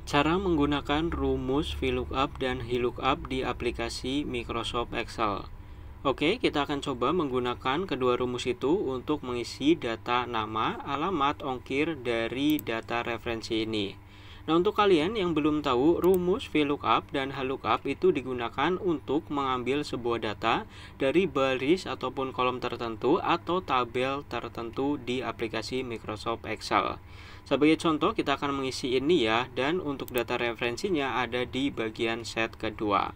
Cara menggunakan rumus VLOOKUP dan HLOOKUP di aplikasi Microsoft Excel. Oke, kita akan coba menggunakan kedua rumus itu untuk mengisi data nama, alamat, ongkir dari data referensi ini. Nah, untuk kalian yang belum tahu, rumus VLOOKUP dan HLOOKUP itu digunakan untuk mengambil sebuah data dari baris ataupun kolom tertentu atau tabel tertentu di aplikasi Microsoft Excel. Sebagai contoh, kita akan mengisi ini ya, dan untuk data referensinya ada di bagian set kedua.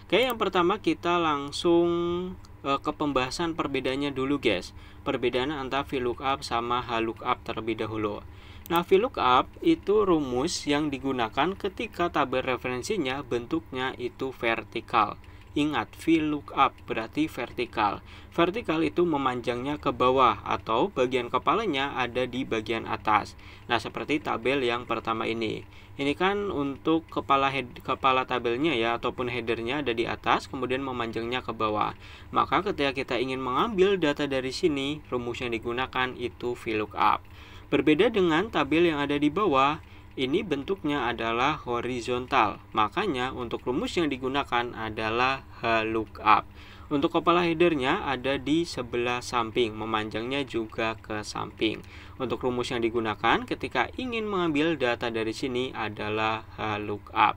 Oke, yang pertama kita langsung ke pembahasan perbedaannya dulu guys. Perbedaan antara VLOOKUP sama HLOOKUP terlebih dahulu. Nah, VLOOKUP itu rumus yang digunakan ketika tabel referensinya bentuknya itu vertikal. Ingat, VLOOKUP berarti vertikal. Vertikal itu memanjangnya ke bawah atau bagian kepalanya ada di bagian atas. Nah, seperti tabel yang pertama ini. Ini kan untuk kepala tabelnya ya, ataupun headernya ada di atas, kemudian memanjangnya ke bawah. Maka ketika kita ingin mengambil data dari sini, rumus yang digunakan itu VLOOKUP. Berbeda dengan tabel yang ada di bawah, ini bentuknya adalah horizontal. Makanya untuk rumus yang digunakan adalah HLOOKUP. Untuk kepala headernya ada di sebelah samping, memanjangnya juga ke samping. Untuk rumus yang digunakan ketika ingin mengambil data dari sini adalah HLOOKUP.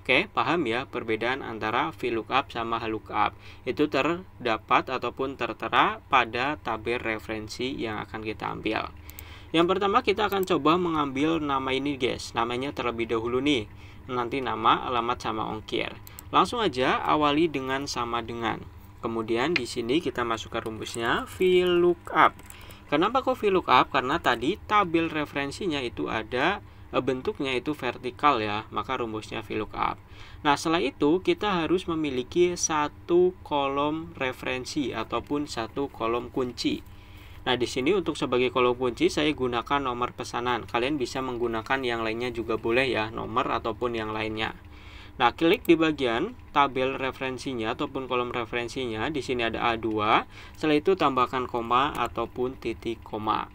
Oke, paham ya perbedaan antara VLOOKUP sama HLOOKUP. Itu terdapat ataupun tertera pada tabel referensi yang akan kita ambil. Yang pertama kita akan coba mengambil nama ini guys. Namanya terlebih dahulu nih. Nanti nama, alamat, sama ongkir. Langsung aja awali dengan sama dengan. Kemudian di sini kita masukkan rumusnya VLOOKUP. Kenapa kok VLOOKUP? Karena tadi tabel referensinya itu ada bentuknya itu vertikal ya, maka rumusnya VLOOKUP. Nah, setelah itu kita harus memiliki satu kolom referensi ataupun satu kolom kunci. Nah, di sini untuk sebagai kolom kunci saya gunakan nomor pesanan. Kalian bisa menggunakan yang lainnya juga boleh ya, nomor ataupun yang lainnya. Nah, klik di bagian tabel referensinya ataupun kolom referensinya. Di sini ada A2. Setelah itu tambahkan koma ataupun titik koma.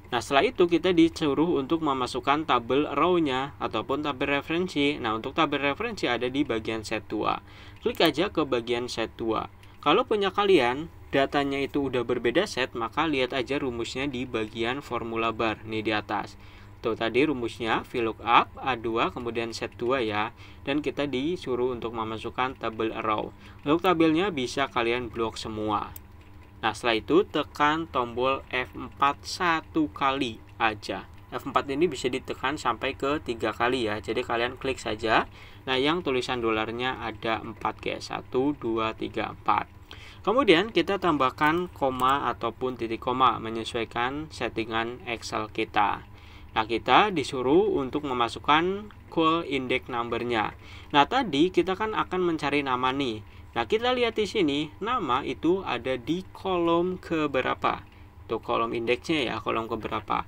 Nah, setelah itu kita disuruh untuk memasukkan tabel row-nya ataupun tabel referensi. Nah, untuk tabel referensi ada di bagian set 2. Klik aja ke bagian set 2. Kalau punya kalian datanya itu udah berbeda set, maka lihat aja rumusnya di bagian formula bar nih di atas. Tuh tadi rumusnya VLOOKUP A2 kemudian set 2 ya. Dan kita disuruh untuk memasukkan tabel row. Untuk tabelnya bisa kalian blok semua. Nah, setelah itu tekan tombol F4 satu kali aja. F4 ini bisa ditekan sampai ke 3 kali ya. Jadi kalian klik saja. Nah, yang tulisan dolarnya ada 4 guys. 1, 2, 3, 4. Kemudian kita tambahkan koma ataupun titik koma menyesuaikan settingan Excel kita. Nah, kita disuruh untuk memasukkan call index number-nya. Nah, tadi kita kan akan mencari nama nih. Nah, kita lihat di sini nama itu ada di kolom keberapa. Tuh kolom indeksnya ya, kolom keberapa.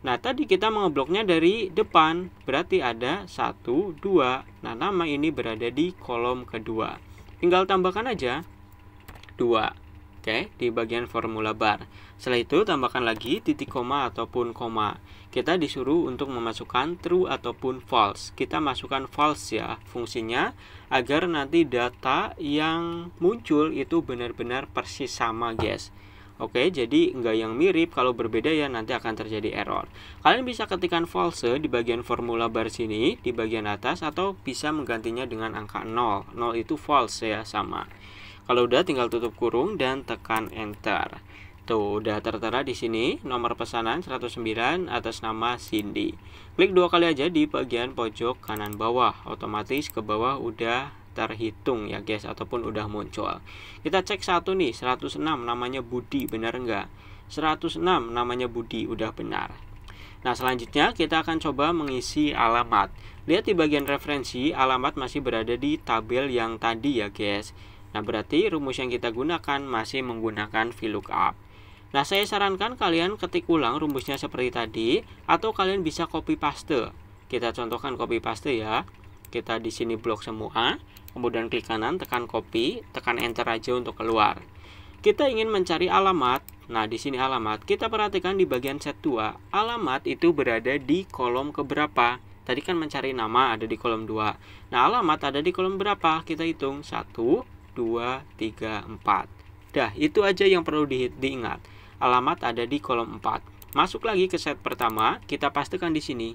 Nah, tadi kita mengebloknya dari depan, berarti ada 1, 2. Nah, nama ini berada di kolom kedua. Tinggal tambahkan aja 2. Oke, di bagian formula bar. Setelah itu tambahkan lagi titik koma ataupun koma. Kita disuruh untuk memasukkan true ataupun false. Kita masukkan false ya fungsinya agar nanti data yang muncul itu benar-benar persis sama guys. Oke, jadi enggak yang mirip, kalau berbeda ya nanti akan terjadi error. Kalian bisa ketikkan false di bagian formula bar sini di bagian atas atau bisa menggantinya dengan angka 0. 0 itu false ya sama. Kalau udah tinggal tutup kurung dan tekan enter. Tuh udah tertera di sini nomor pesanan 109 atas nama Cindy. Klik 2 kali aja di bagian pojok kanan bawah. Otomatis ke bawah udah terhitung ya guys ataupun udah muncul. Kita cek satu nih 106 namanya Budi, benar enggak? 106 namanya Budi, udah benar. Nah, selanjutnya kita akan coba mengisi alamat. Lihat di bagian referensi, alamat masih berada di tabel yang tadi ya guys. Nah, berarti rumus yang kita gunakan masih menggunakan VLOOKUP. Nah, saya sarankan kalian ketik ulang rumusnya seperti tadi, atau kalian bisa copy paste. Kita contohkan copy paste ya. Kita di sini blok semua, kemudian klik kanan, tekan copy, tekan enter aja untuk keluar. Kita ingin mencari alamat. Nah, di sini alamat. Kita perhatikan di bagian set 2, alamat itu berada di kolom keberapa? Tadi kan mencari nama ada di kolom 2. Nah, alamat ada di kolom berapa? Kita hitung 1, 2, 3, 4. Dah, itu aja yang perlu diingat. Alamat ada di kolom 4. Masuk lagi ke set pertama, kita pastikan di sini.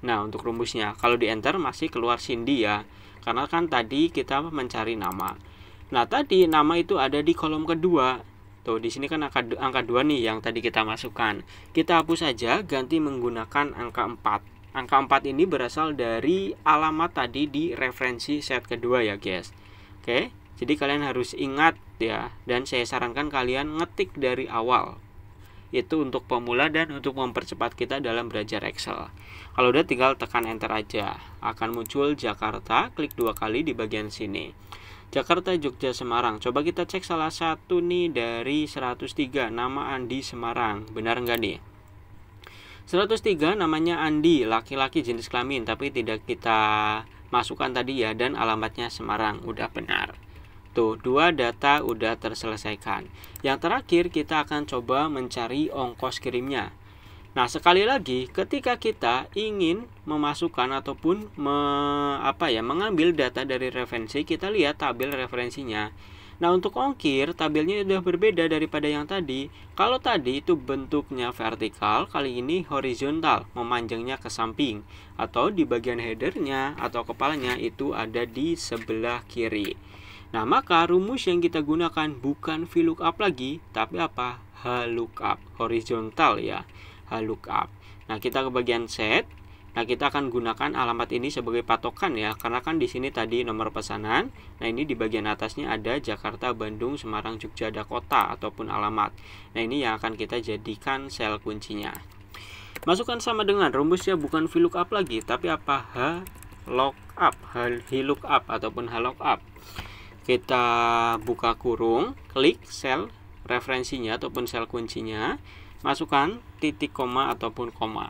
Nah, untuk rumusnya, kalau di enter masih keluar Cindy ya. Karena kan tadi kita mencari nama. Nah, tadi nama itu ada di kolom kedua. Tuh, di sini kan angka 2 nih yang tadi kita masukkan. Kita hapus saja, ganti menggunakan angka 4. Angka 4 ini berasal dari alamat tadi di referensi set kedua ya, guys. Oke, jadi kalian harus ingat ya, dan saya sarankan kalian ngetik dari awal. Itu untuk pemula dan untuk mempercepat kita dalam belajar Excel. Kalau udah tinggal tekan enter aja. Akan muncul Jakarta, klik 2 kali di bagian sini. Jakarta, Jogja, Semarang. Coba kita cek salah satu nih dari 103, nama Andi Semarang. Benar nggak nih? 103 namanya Andi, laki-laki jenis kelamin, tapi tidak kita masukkan tadi ya, dan alamatnya Semarang. Udah benar. Tuh, 2 data udah terselesaikan. Yang terakhir kita akan coba mencari ongkos kirimnya. Nah, sekali lagi ketika kita ingin memasukkan ataupun mengambil data dari referensi, kita lihat tabel referensinya. Nah, untuk ongkir tabelnya sudah berbeda daripada yang tadi. Kalau tadi itu bentuknya vertikal, kali ini horizontal, memanjangnya ke samping, atau di bagian headernya atau kepalanya itu ada di sebelah kiri. Nah, maka rumus yang kita gunakan bukan VLOOKUP lagi, tapi apa? HLOOKUP, horizontal ya, HLOOKUP. Nah, kita ke bagian set. Nah, kita akan gunakan alamat ini sebagai patokan ya, karena kan di sini tadi nomor pesanan. Nah, ini di bagian atasnya ada Jakarta, Bandung, Semarang, Jogja, ada kota ataupun alamat. Nah, ini yang akan kita jadikan sel kuncinya. Masukkan sama dengan rumusnya bukan VLOOKUP lagi, tapi apa? HLOOKUP ataupun HLOOKUP. Kita buka kurung, klik sel referensinya ataupun sel kuncinya, masukkan titik koma ataupun koma.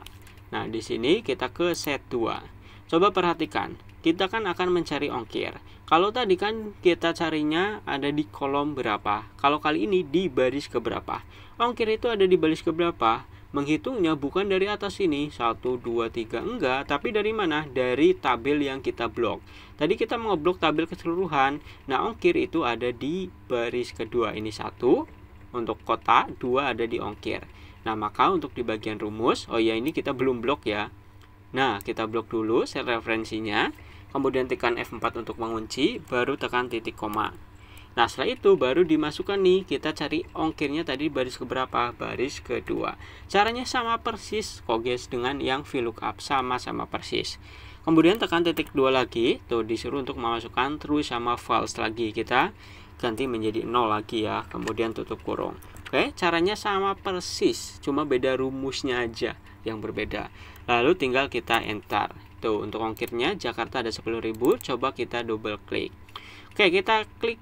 Nah, di sini kita ke set 2. Coba perhatikan, kita kan akan mencari ongkir. Kalau tadi kan kita carinya ada di kolom berapa. Kalau kali ini di baris keberapa. Ongkir itu ada di baris keberapa? Menghitungnya bukan dari atas sini 1, 2, 3, enggak, tapi dari mana? Dari tabel yang kita blok. Tadi kita mengeblok tabel keseluruhan. Nah, ongkir itu ada di baris kedua. Ini 1 untuk kota, 2 ada di ongkir. Nah, maka untuk di bagian rumus, oh ya, ini kita belum blok ya. Nah, kita blok dulu sel referensinya, kemudian tekan F4 untuk mengunci, baru tekan titik koma. Nah, setelah itu baru dimasukkan nih, kita cari ongkirnya tadi baris keberapa? Baris kedua. Caranya sama persis kok guys dengan yang VLOOKUP, sama-sama persis. Kemudian tekan titik 2 lagi, tuh disuruh untuk memasukkan true sama false lagi. Kita ganti menjadi 0 lagi ya, kemudian tutup kurung. Oke, caranya sama persis, cuma beda rumusnya aja yang berbeda. Lalu tinggal kita enter. Tuh, untuk ongkirnya Jakarta ada 10.000, coba kita double klik. Oke, kita klik,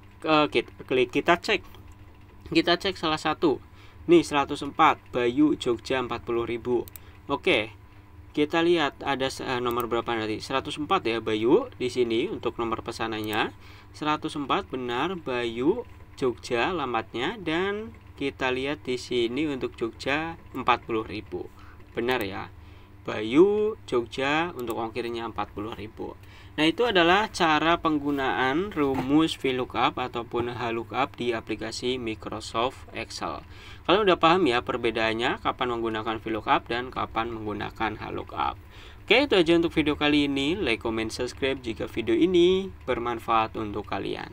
kita cek. Kita cek salah satu. Nih 104, Bayu Jogja 40.000. Oke. Kita lihat ada nomor berapa nanti? 104 ya Bayu di sini untuk nomor pesanannya. 104 benar Bayu Jogja alamatnya, dan kita lihat di sini untuk Jogja 40.000. Benar ya. Bayu Jogja untuk ongkirnya 40.000. Nah, itu adalah cara penggunaan rumus VLOOKUP ataupun HLOOKUP di aplikasi Microsoft Excel. Kalian udah paham ya perbedaannya, kapan menggunakan VLOOKUP dan kapan menggunakan HLOOKUP. Oke, itu aja untuk video kali ini. Like, comment, subscribe jika video ini bermanfaat untuk kalian.